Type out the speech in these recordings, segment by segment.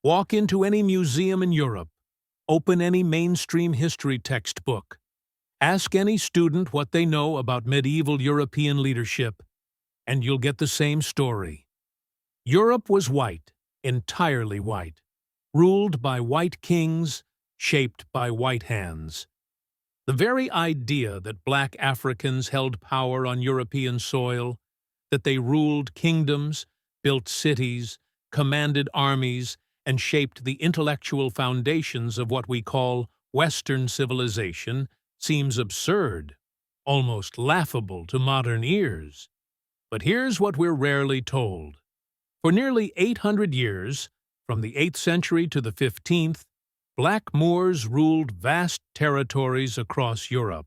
Walk into any museum in Europe, open any mainstream history textbook, ask any student what they know about medieval European leadership, and you'll get the same story. Europe was white, entirely white, ruled by white kings, shaped by white hands. The very idea that black Africans held power on European soil, that they ruled kingdoms, built cities, commanded armies, and shaped the intellectual foundations of what we call Western civilization seems absurd, almost laughable to modern ears. But here's what we're rarely told. For nearly 800 years, from the 8th century to the 15th, black Moors ruled vast territories across Europe.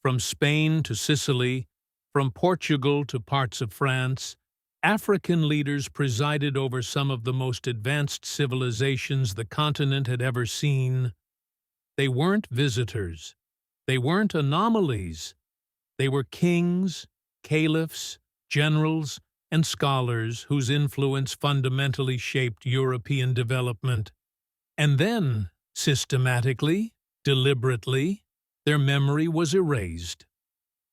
From Spain to Sicily, from Portugal to parts of France, African leaders presided over some of the most advanced civilizations the continent had ever seen. They weren't visitors. They weren't anomalies. They were kings, caliphs, generals, and scholars whose influence fundamentally shaped European development. And then, systematically, deliberately, their memory was erased.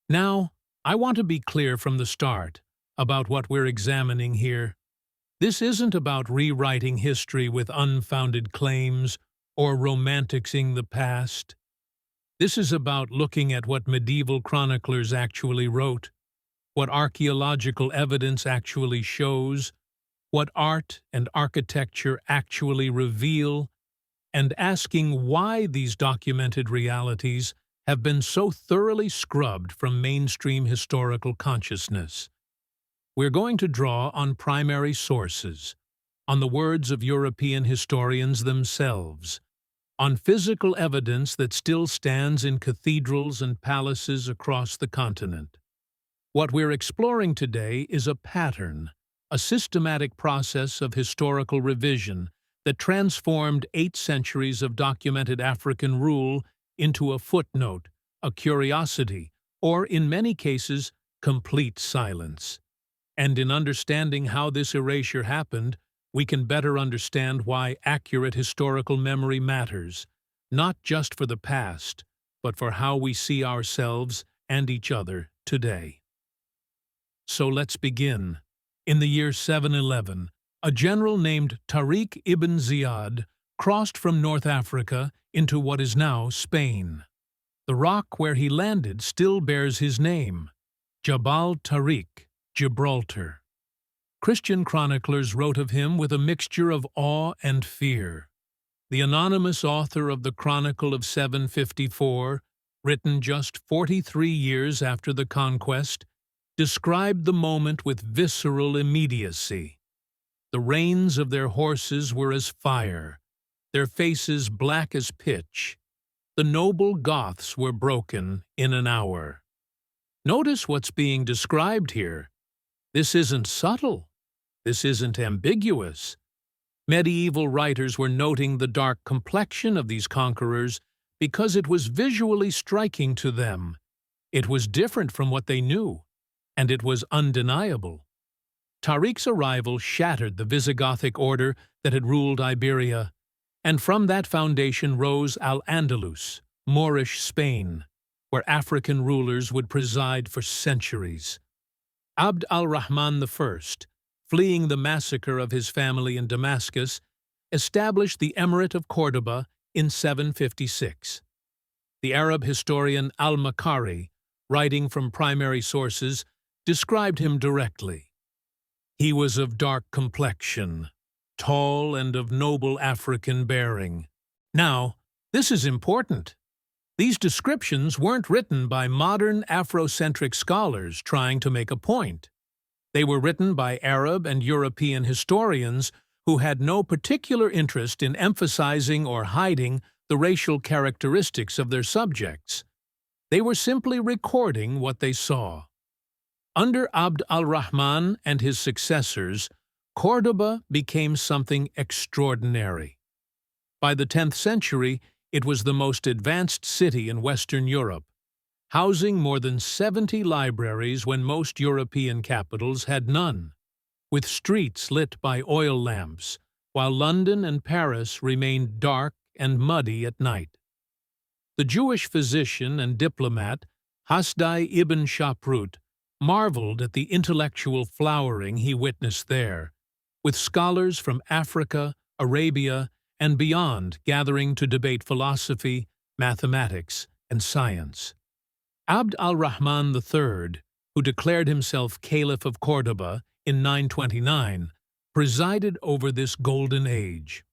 Now, I want to be clear from the start about what we're examining here. This isn't about rewriting history with unfounded claims or romanticizing the past. This is about looking at what medieval chroniclers actually wrote, what archaeological evidence actually shows, what art and architecture actually reveal, and asking why these documented realities have been so thoroughly scrubbed from mainstream historical consciousness. We're going to draw on primary sources, on the words of European historians themselves, on physical evidence that still stands in cathedrals and palaces across the continent. What we're exploring today is a pattern, a systematic process of historical revision that transformed 8 centuries of documented African rule into a footnote, a curiosity, or, in many cases, complete silence. And in understanding how this erasure happened, we can better understand why accurate historical memory matters, not just for the past, but for how we see ourselves and each other today. So let's begin. In the year 711, a general named Tariq ibn Ziyad crossed from North Africa into what is now Spain. The rock where he landed still bears his name, Jabal Tariq, Gibraltar. Christian chroniclers wrote of him with a mixture of awe and fear. The anonymous author of the Chronicle of 754, written just 43 years after the conquest, described the moment with visceral immediacy. The reins of their horses were as fire, their faces black as pitch. The noble Goths were broken in an hour. Notice what's being described here. This isn't subtle. This isn't ambiguous. Medieval writers were noting the dark complexion of these conquerors because it was visually striking to them. It was different from what they knew, and it was undeniable. Tariq's arrival shattered the Visigothic order that had ruled Iberia, and from that foundation rose Al-Andalus, Moorish Spain, where African rulers would preside for centuries. Abd al-Rahman I, fleeing the massacre of his family in Damascus, established the Emirate of Córdoba in 756. The Arab historian al-Makari, writing from primary sources, described him directly. He was of dark complexion, tall and of noble African bearing. Now, this is important. These descriptions weren't written by modern Afrocentric scholars trying to make a point. They were written by Arab and European historians who had no particular interest in emphasizing or hiding the racial characteristics of their subjects. They were simply recording what they saw. Under Abd al-Rahman and his successors, Córdoba became something extraordinary. By the 10th century, it was the most advanced city in Western Europe, housing more than 70 libraries when most European capitals had none, with streets lit by oil lamps, while London and Paris remained dark and muddy at night. The Jewish physician and diplomat Hasdai ibn Shaprut marveled at the intellectual flowering he witnessed there, with scholars from Africa, Arabia, and beyond gathering to debate philosophy, mathematics, and science. Abd al-Rahman III, who declared himself Caliph of Cordoba in 929, presided over this golden age.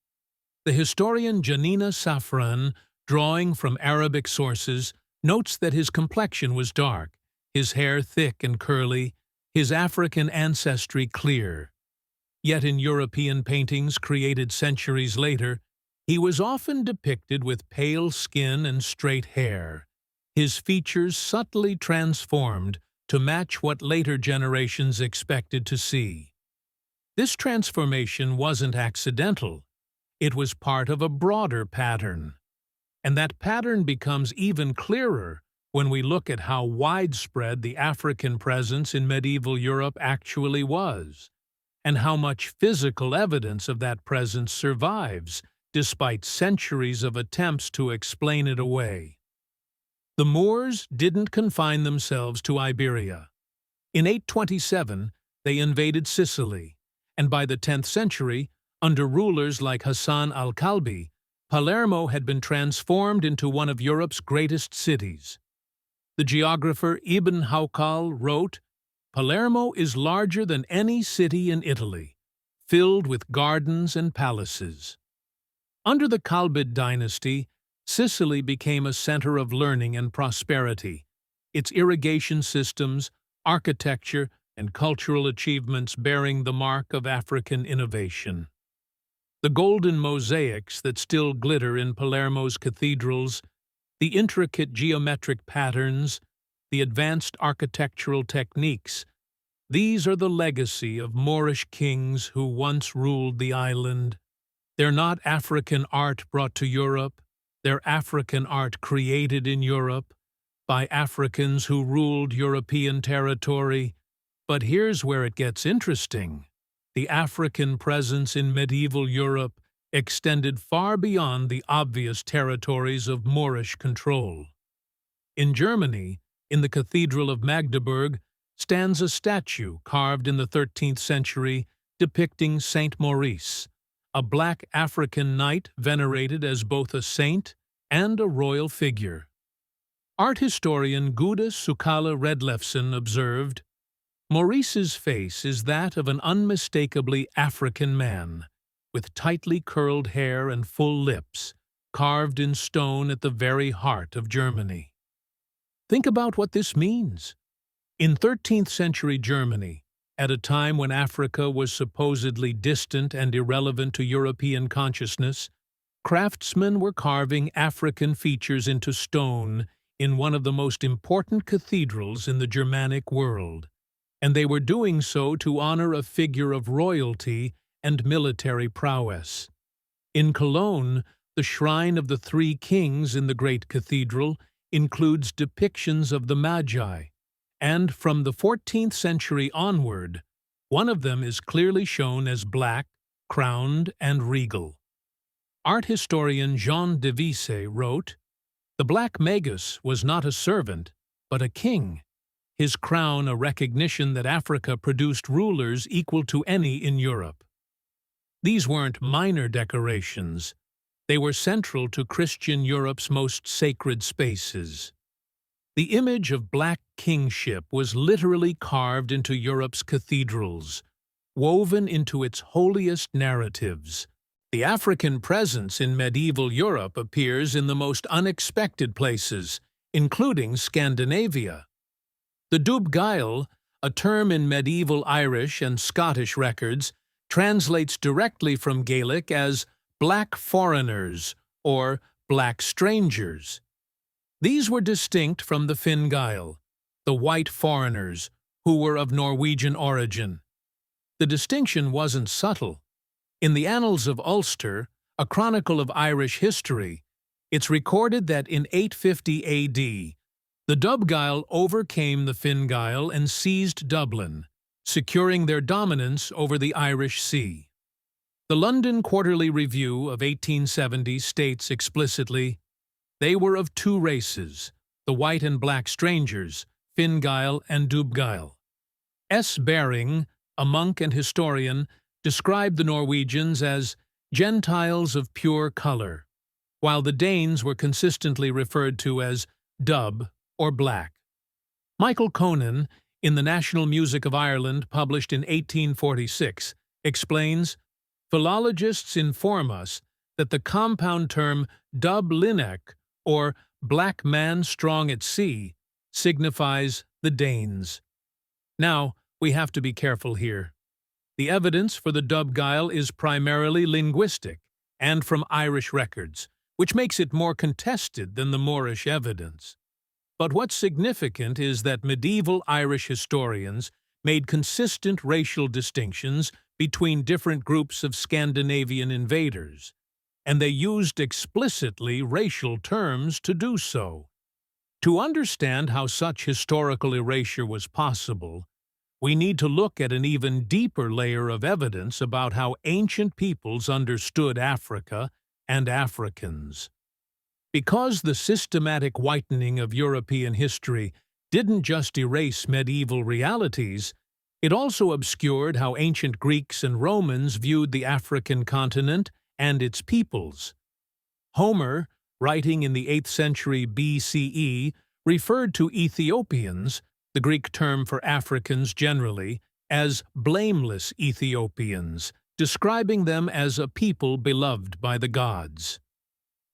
The historian Janina Safran, drawing from Arabic sources, notes that his complexion was dark, his hair thick and curly, his African ancestry clear. Yet in European paintings created centuries later, he was often depicted with pale skin and straight hair, his features subtly transformed to match what later generations expected to see. This transformation wasn't accidental. It was part of a broader pattern. And that pattern becomes even clearer when we look at how widespread the African presence in medieval Europe actually was, and how much physical evidence of that presence survives, despite centuries of attempts to explain it away. The Moors didn't confine themselves to Iberia. In 827, they invaded Sicily, and by the 10th century, under rulers like Hassan al-Kalbi, Palermo had been transformed into one of Europe's greatest cities. The geographer Ibn Hawqal wrote, "Palermo is larger than any city in Italy, filled with gardens and palaces." Under the Kalbid dynasty, Sicily became a center of learning and prosperity, its irrigation systems, architecture, and cultural achievements bearing the mark of African innovation. The golden mosaics that still glitter in Palermo's cathedrals, the intricate geometric patterns, the advanced architectural techniques, these are the legacy of Moorish kings who once ruled the island. They're not African art brought to Europe, they're African art created in Europe by Africans who ruled European territory. But here's where it gets interesting. The African presence in medieval Europe extended far beyond the obvious territories of Moorish control. In Germany, in the Cathedral of Magdeburg, stands a statue carved in the 13th century depicting Saint Maurice, a black African knight venerated as both a saint and a royal figure. Art historian Gude Sukala Redlefsen observed, "Maurice's face is that of an unmistakably African man, with tightly curled hair and full lips, carved in stone at the very heart of Germany." Think about what this means. In 13th century Germany, at a time when Africa was supposedly distant and irrelevant to European consciousness, craftsmen were carving African features into stone in one of the most important cathedrals in the Germanic world, and they were doing so to honor a figure of royalty and military prowess. In Cologne, the Shrine of the Three Kings in the Great Cathedral includes depictions of the Magi, and from the 14th century onward, one of them is clearly shown as black, crowned, and regal. Art historian Jean de Visse wrote, "The Black Magus was not a servant, but a king, his crown a recognition that Africa produced rulers equal to any in Europe." These weren't minor decorations. They were central to Christian Europe's most sacred spaces. The image of black kingship was literally carved into Europe's cathedrals, woven into its holiest narratives. The African presence in medieval Europe appears in the most unexpected places, including Scandinavia. The Dubh Gael, a term in medieval Irish and Scottish records, translates directly from Gaelic as black foreigners or black strangers. These were distinct from the Finn Gael, the white foreigners, who were of Norwegian origin. The distinction wasn't subtle. In the Annals of Ulster, a chronicle of Irish history, it's recorded that in 850 AD, the Dubh Gael overcame the Finn Gael and seized Dublin, securing their dominance over the Irish Sea. The London Quarterly Review of 1870 states explicitly, "They were of two races, the white and black strangers, Fingeil and Dubgeil." S. Bering, a monk and historian, described the Norwegians as Gentiles of pure color, while the Danes were consistently referred to as Dub or Black. Michael Conan, in the National Music of Ireland, published in 1846, explains, "Philologists inform us that the compound term Dub Linach, or black man strong at sea, signifies the Danes." Now, we have to be careful here. The evidence for the Dubgeil is primarily linguistic and from Irish records, which makes it more contested than the Moorish evidence. But what's significant is that medieval Irish historians made consistent racial distinctions between different groups of Scandinavian invaders, and they used explicitly racial terms to do so. To understand how such historical erasure was possible, we need to look at an even deeper layer of evidence about how ancient peoples understood Africa and Africans. Because the systematic whitening of European history didn't just erase medieval realities, it also obscured how ancient Greeks and Romans viewed the African continent and its peoples. Homer, writing in the 8th century BCE, referred to Ethiopians, the Greek term for Africans generally, as blameless Ethiopians, describing them as a people beloved by the gods.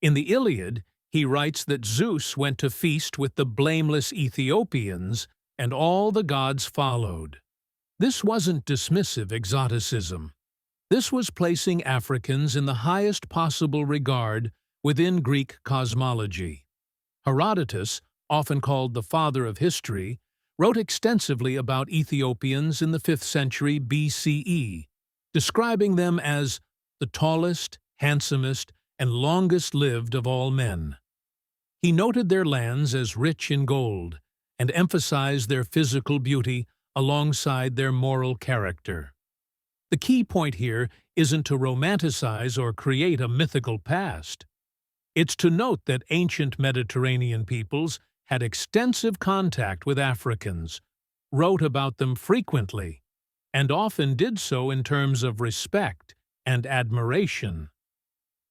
In the Iliad, he writes that Zeus went to feast with the blameless Ethiopians, and all the gods followed. This wasn't dismissive exoticism. This was placing Africans in the highest possible regard within Greek cosmology. Herodotus, often called the father of history, wrote extensively about Ethiopians in the 5th century BCE, describing them as the tallest, handsomest, and longest-lived of all men. He noted their lands as rich in gold and emphasized their physical beauty alongside their moral character. The key point here isn't to romanticize or create a mythical past. It's to note that ancient Mediterranean peoples had extensive contact with Africans, wrote about them frequently, and often did so in terms of respect and admiration.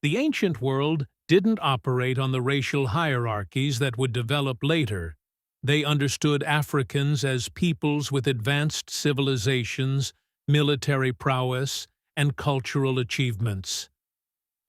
The ancient world didn't operate on the racial hierarchies that would develop later. They understood Africans as peoples with advanced civilizations, military prowess, and cultural achievements.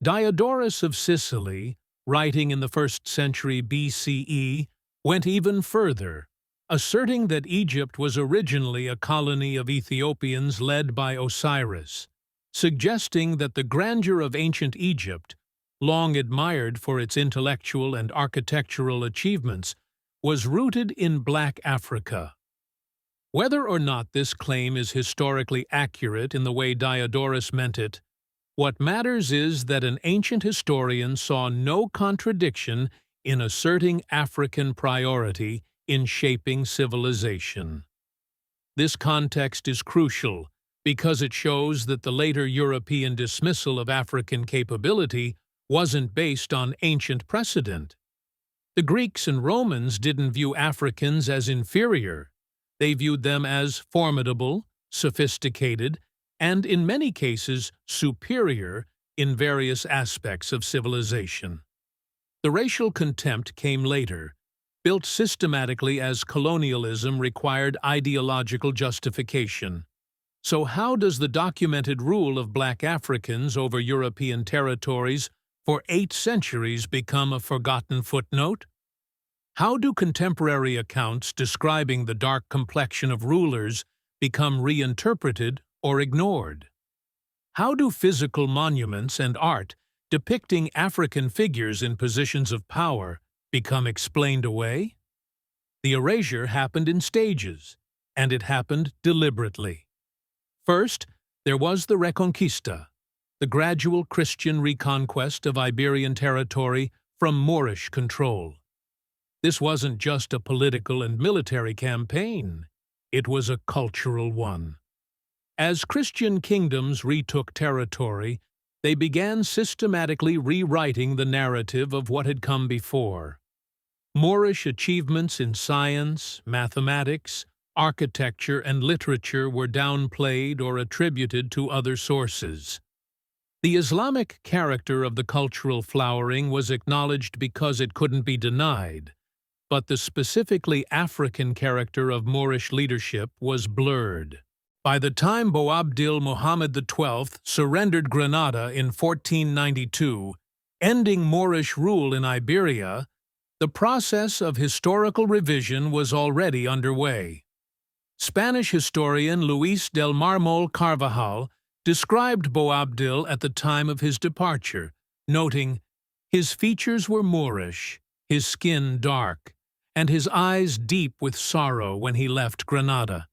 Diodorus of Sicily, writing in the 1st century BCE, went even further, asserting that Egypt was originally a colony of Ethiopians led by Osiris, suggesting that the grandeur of ancient Egypt, long admired for its intellectual and architectural achievements, was rooted in Black Africa. Whether or not this claim is historically accurate in the way Diodorus meant it, what matters is that an ancient historian saw no contradiction in asserting African priority in shaping civilization. This context is crucial because it shows that the later European dismissal of African capability wasn't based on ancient precedent. The Greeks and Romans didn't view Africans as inferior. They viewed them as formidable, sophisticated, and in many cases superior in various aspects of civilization. The racial contempt came later, built systematically as colonialism required ideological justification. So how does the documented rule of Black Africans over European territories for 8 centuries become a forgotten footnote? How do contemporary accounts describing the dark complexion of rulers become reinterpreted or ignored? How do physical monuments and art depicting African figures in positions of power become explained away? The erasure happened in stages, and it happened deliberately. First, there was the Reconquista, the gradual Christian reconquest of Iberian territory from Moorish control. This wasn't just a political and military campaign, it was a cultural one. As Christian kingdoms retook territory, they began systematically rewriting the narrative of what had come before. Moorish achievements in science, mathematics, architecture, and literature were downplayed or attributed to other sources. The Islamic character of the cultural flowering was acknowledged because it couldn't be denied, but the specifically African character of Moorish leadership was blurred. By the time Boabdil Muhammad XII surrendered Granada in 1492, ending Moorish rule in Iberia, the process of historical revision was already underway. Spanish historian Luis del Mármol Carvajal described Boabdil at the time of his departure, noting, "His features were Moorish, his skin dark, and his eyes deep with sorrow when he left Granada."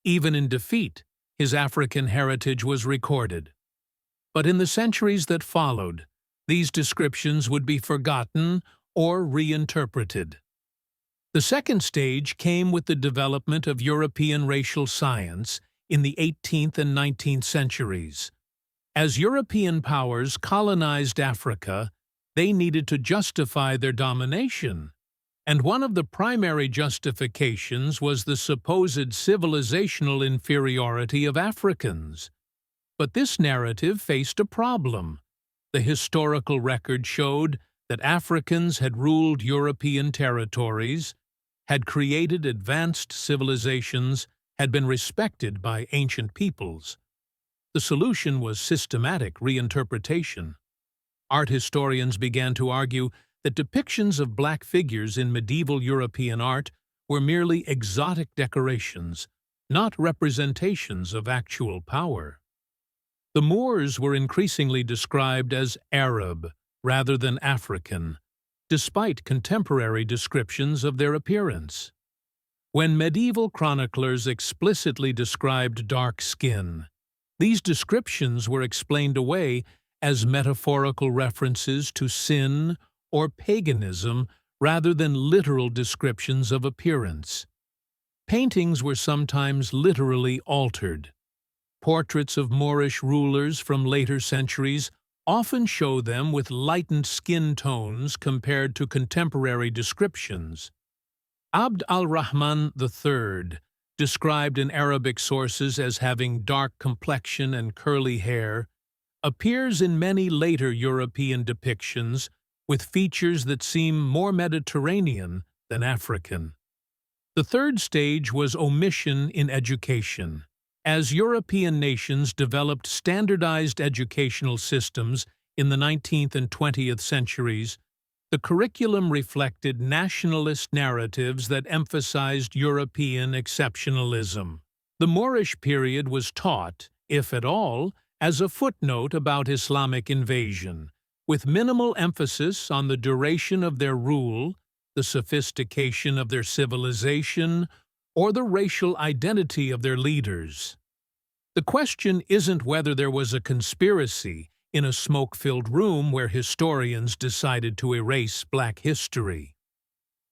Even in defeat, his African heritage was recorded. But in the centuries that followed, these descriptions would be forgotten or reinterpreted. The second stage came with the development of European racial science in the 18th and 19th centuries. As European powers colonized Africa, they needed to justify their domination, and one of the primary justifications was the supposed civilizational inferiority of Africans. But this narrative faced a problem. The historical record showed that Africans had ruled European territories, had created advanced civilizations, had been respected by ancient peoples. The solution was systematic reinterpretation. Art historians began to argue that depictions of black figures in medieval European art were merely exotic decorations, not representations of actual power. The Moors were increasingly described as Arab rather than African, despite contemporary descriptions of their appearance. When medieval chroniclers explicitly described dark skin, these descriptions were explained away as metaphorical references to sin or paganism rather than literal descriptions of appearance. Paintings were sometimes literally altered. Portraits of Moorish rulers from later centuries often show them with lightened skin tones compared to contemporary descriptions. Abd al-Rahman III, described in Arabic sources as having dark complexion and curly hair, appears in many later European depictions with features that seem more Mediterranean than African. The third stage was omission in education. As European nations developed standardized educational systems in the 19th and 20th centuries, the curriculum reflected nationalist narratives that emphasized European exceptionalism. The Moorish period was taught, if at all, as a footnote about Islamic invasion, with minimal emphasis on the duration of their rule, the sophistication of their civilization, or the racial identity of their leaders. The question isn't whether there was a conspiracy in a smoke-filled room where historians decided to erase black history.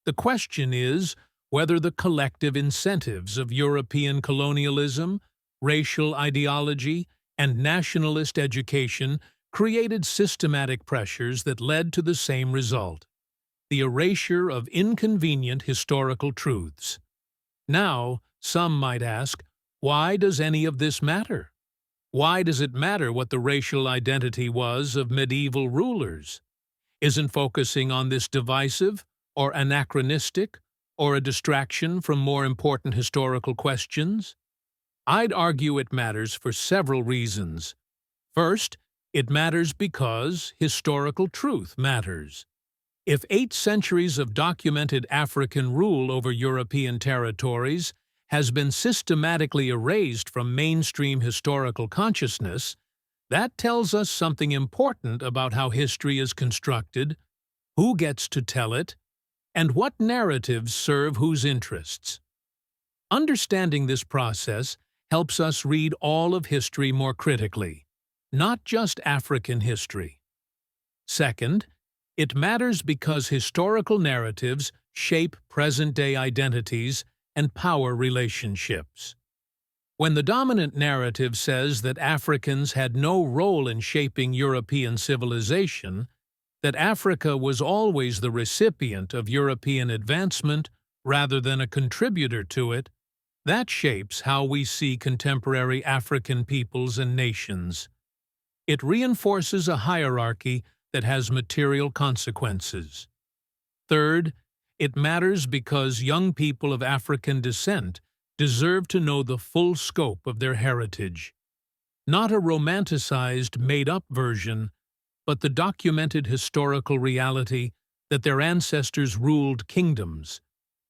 The question is whether the collective incentives of European colonialism, racial ideology, and nationalist education created systematic pressures that led to the same result: the erasure of inconvenient historical truths. Now, some might ask, why does any of this matter? Why does it matter what the racial identity was of medieval rulers? Isn't focusing on this divisive or anachronistic or a distraction from more important historical questions? I'd argue it matters for several reasons. First, it matters because historical truth matters. If 8 centuries of documented African rule over European territories has been systematically erased from mainstream historical consciousness, that tells us something important about how history is constructed, who gets to tell it, and what narratives serve whose interests. Understanding this process helps us read all of history more critically, not just African history. Second, it matters because historical narratives shape present-day identities and power relationships. When the dominant narrative says that Africans had no role in shaping European civilization, that Africa was always the recipient of European advancement rather than a contributor to it, that shapes how we see contemporary African peoples and nations. It reinforces a hierarchy that has material consequences. Third, it matters because young people of African descent deserve to know the full scope of their heritage. Not a romanticized, made-up version, but the documented historical reality that their ancestors ruled kingdoms,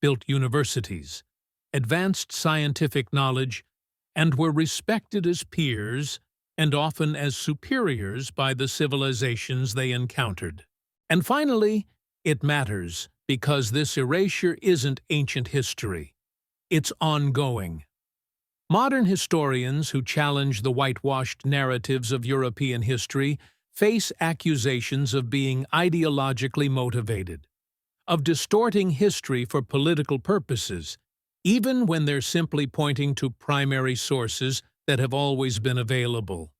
built universities, advanced scientific knowledge, and were respected as peers and often as superiors by the civilizations they encountered. And finally, it matters because this erasure isn't ancient history. It's ongoing. Modern historians who challenge the whitewashed narratives of European history face accusations of being ideologically motivated, of distorting history for political purposes, even when they're simply pointing to primary sources that have always been available.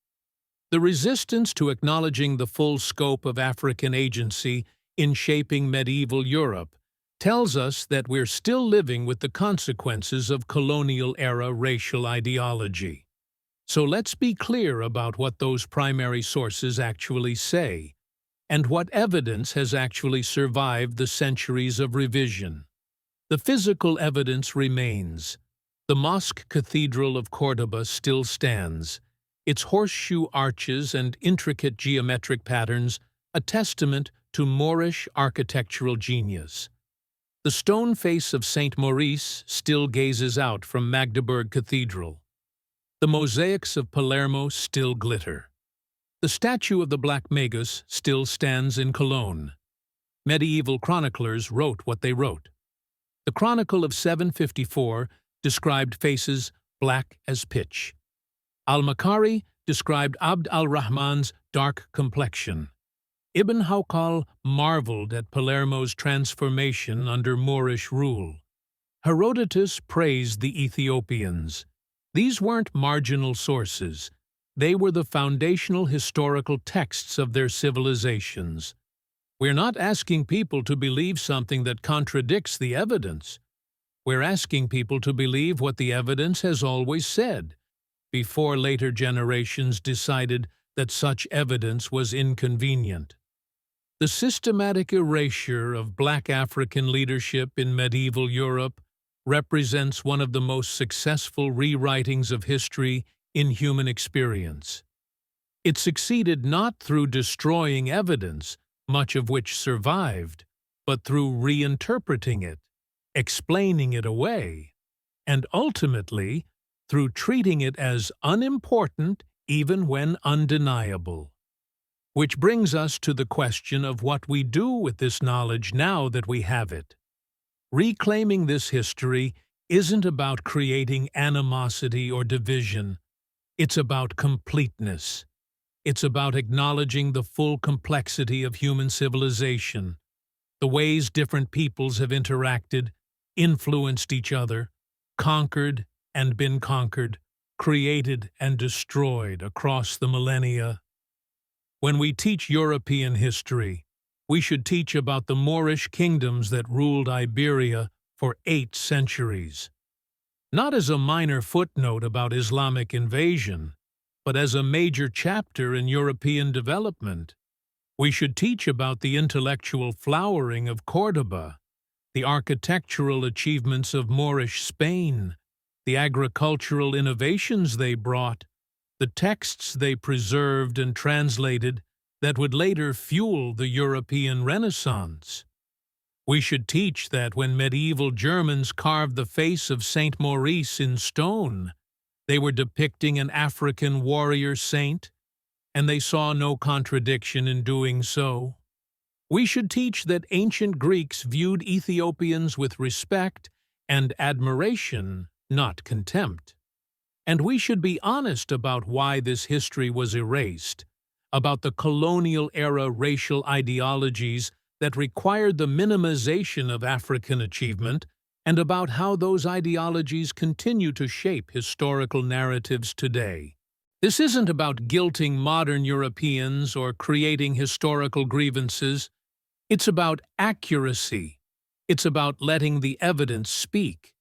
The resistance to acknowledging the full scope of African agency in shaping medieval Europe tells us that we're still living with the consequences of colonial-era racial ideology. So let's be clear about what those primary sources actually say, and what evidence has actually survived the centuries of revision. The physical evidence remains. The mosque cathedral of Córdoba still stands, its horseshoe arches and intricate geometric patterns a testament to Moorish architectural genius. The stone face of Saint Maurice still gazes out from Magdeburg Cathedral. The mosaics of Palermo still glitter. The statue of the Black Magus still stands in Cologne. Medieval chroniclers wrote what they wrote. The Chronicle of 754 described faces black as pitch. Al-Makari described Abd al-Rahman's dark complexion. Ibn Hawqal marveled at Palermo's transformation under Moorish rule. Herodotus praised the Ethiopians. These weren't marginal sources. They were the foundational historical texts of their civilizations. We're not asking people to believe something that contradicts the evidence. We're asking people to believe what the evidence has always said, before later generations decided that such evidence was inconvenient. The systematic erasure of Black African leadership in medieval Europe represents one of the most successful rewritings of history in human experience. It succeeded not through destroying evidence, much of which survived, but through reinterpreting it, explaining it away, and ultimately through treating it as unimportant even when undeniable. Which brings us to the question of what we do with this knowledge now that we have it. Reclaiming this history isn't about creating animosity or division. It's about completeness. It's about acknowledging the full complexity of human civilization, the ways different peoples have interacted, influenced each other, conquered and been conquered, created and destroyed across the millennia. When we teach European history, we should teach about the Moorish kingdoms that ruled Iberia for 8 centuries. Not as a minor footnote about Islamic invasion, but as a major chapter in European development. We should teach about the intellectual flowering of Córdoba, the architectural achievements of Moorish Spain, the agricultural innovations they brought, the texts they preserved and translated that would later fuel the European Renaissance. We should teach that when medieval Germans carved the face of Saint Maurice in stone, they were depicting an African warrior saint, and they saw no contradiction in doing so. We should teach that ancient Greeks viewed Ethiopians with respect and admiration, not contempt. And we should be honest about why this history was erased, about the colonial-era racial ideologies that required the minimization of African achievement and about how those ideologies continue to shape historical narratives today. This isn't about guilting modern Europeans or creating historical grievances. It's about accuracy. It's about letting the evidence speak.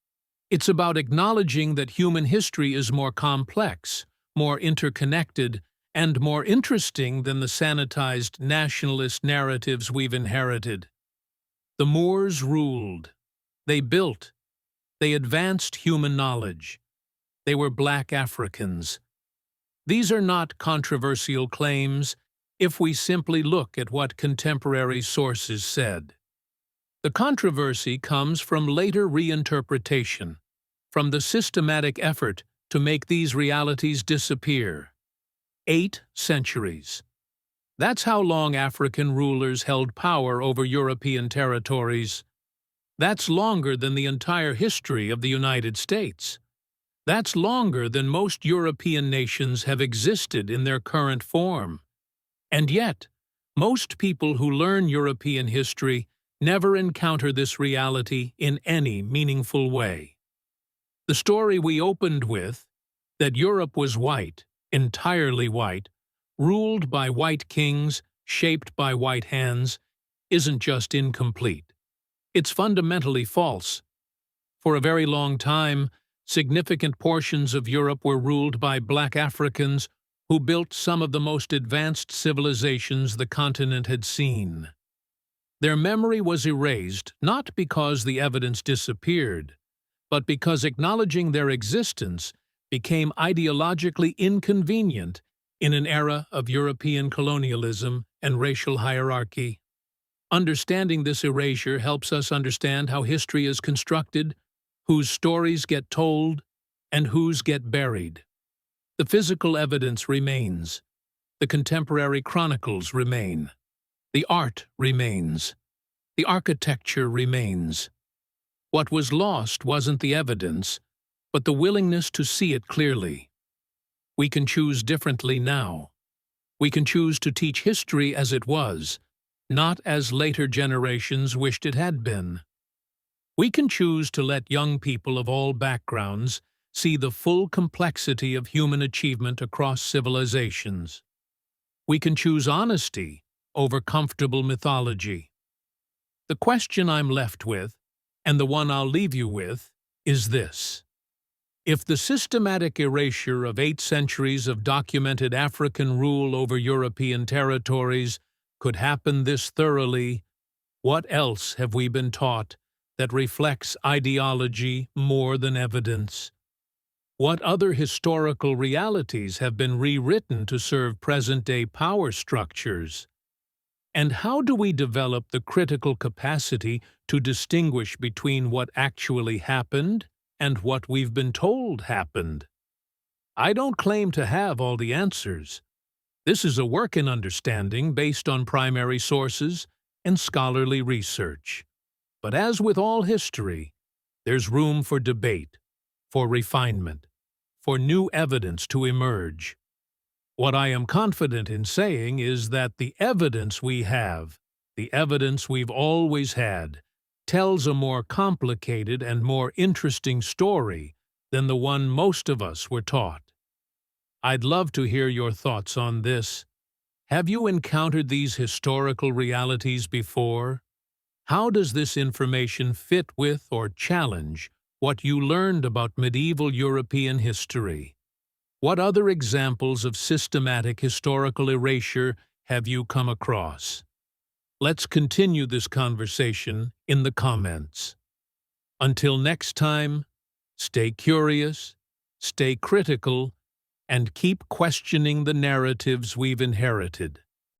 It's about acknowledging that human history is more complex, more interconnected, and more interesting than the sanitized nationalist narratives we've inherited. The Moors ruled. They built. They advanced human knowledge. They were black Africans. These are not controversial claims if we simply look at what contemporary sources said. The controversy comes from later reinterpretation, from the systematic effort to make these realities disappear. 8 centuries. That's how long African rulers held power over European territories. That's longer than the entire history of the United States. That's longer than most European nations have existed in their current form. And yet, most people who learn European history never encounter this reality in any meaningful way. The story we opened with, that Europe was white, entirely white, ruled by white kings, shaped by white hands, isn't just incomplete. It's fundamentally false. For a very long time, significant portions of Europe were ruled by black Africans who built some of the most advanced civilizations the continent had seen. Their memory was erased not because the evidence disappeared, but because acknowledging their existence became ideologically inconvenient in an era of European colonialism and racial hierarchy. Understanding this erasure helps us understand how history is constructed, whose stories get told, and whose get buried. The physical evidence remains. The contemporary chronicles remain. The art remains. The architecture remains. What was lost wasn't the evidence, but the willingness to see it clearly. We can choose differently now. We can choose to teach history as it was, not as later generations wished it had been. We can choose to let young people of all backgrounds see the full complexity of human achievement across civilizations. We can choose honesty over comfortable mythology. The question I'm left with, and the one I'll leave you with, is this. If the systematic erasure of 8 centuries of documented African rule over European territories could happen this thoroughly, what else have we been taught that reflects ideology more than evidence? What other historical realities have been rewritten to serve present-day power structures? And how do we develop the critical capacity to distinguish between what actually happened and what we've been told happened? I don't claim to have all the answers. This is a work in understanding based on primary sources and scholarly research. But as with all history, there's room for debate, for refinement, for new evidence to emerge. What I am confident in saying is that the evidence we have, the evidence we've always had, tells a more complicated and more interesting story than the one most of us were taught. I'd love to hear your thoughts on this. Have you encountered these historical realities before? How does this information fit with or challenge what you learned about medieval European history? What other examples of systematic historical erasure have you come across? Let's continue this conversation in the comments. Until next time, stay curious, stay critical, and keep questioning the narratives we've inherited.